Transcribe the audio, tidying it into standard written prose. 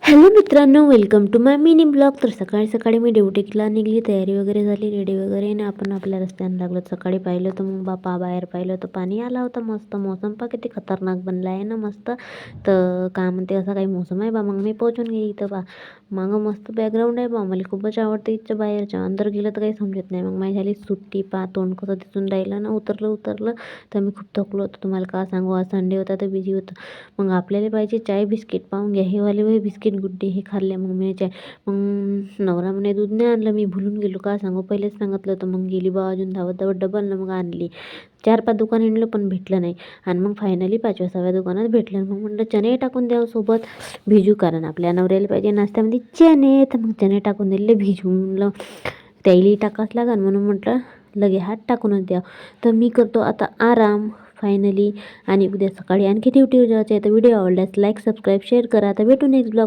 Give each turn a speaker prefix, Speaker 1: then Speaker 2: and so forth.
Speaker 1: Hello मित्रांनो, welcome to my mini blog. तर सकाळी सकाळी मी ड्युटीला निघली, तयारी वगैरे झाली, रेडी वगैरे आणि आपण आपल्या रस्त्याने लागलो. सकाळी पाहिलं तर मग बापा बाहेर पाहिलं तर पाणी आला होता. मस्त मोसम पा किती खतरनाक बनला आहे ना. मस्त तर काय म्हणते, असा काही मोसम आहे बा. मग मी पोहोचून गेली इथं बा. मग मस्त बॅकग्राऊंड आहे बा, मला खूपच आवडते इथं. बाहेरच्या अंदर गेलं तर काही समजत नाही. मग माझी झाली सुट्टी. तोंड कसं दिसून राहिलं ना. उतरलं तर मी खूप थकलो होतो. तुम्हाला का सांगू, आज संडे होता तर बिझी होतं. मग आपल्याला पाहिजे चाय बिस्किट. पाहून घ्या, हे वाले वही बिस्किट गुड्डे हे खाल्ले. मग मी चाय, मग नवरा म्हणे दूध नाही आणलं. मी भुलून गेलो, का सांगू, पहिलेच सांगितलं होतं. मग गेली बा अजून धावत धावत डबल मग आणली. 4-5 दुकान हिंडलं पण भेटलं नाही. आणि मग फायनली 5व्या-6व्या दुकानात भेटलं. मग म्हटलं चणे टाकून द्यावं सोबत भिजू, कारण आपल्या नवऱ्याला पाहिजे नाश्त्यामध्ये चणे. तर मग चणे टाकून दिले भिजू. म्हणलं त्याईली टाकाच लागन, म्हणून म्हटलं लगे हात टाकूनच द्या. तर मी करतो आता आराम फायनली. आणि उद्या सकाळी आणखी ड्युटीवर जायचं आहे. तर व्हिडिओ आवडल्यास लाईक, सबस्क्राईब, शेअर करा. आता भेटू नेक्स्ट ब्लॉग.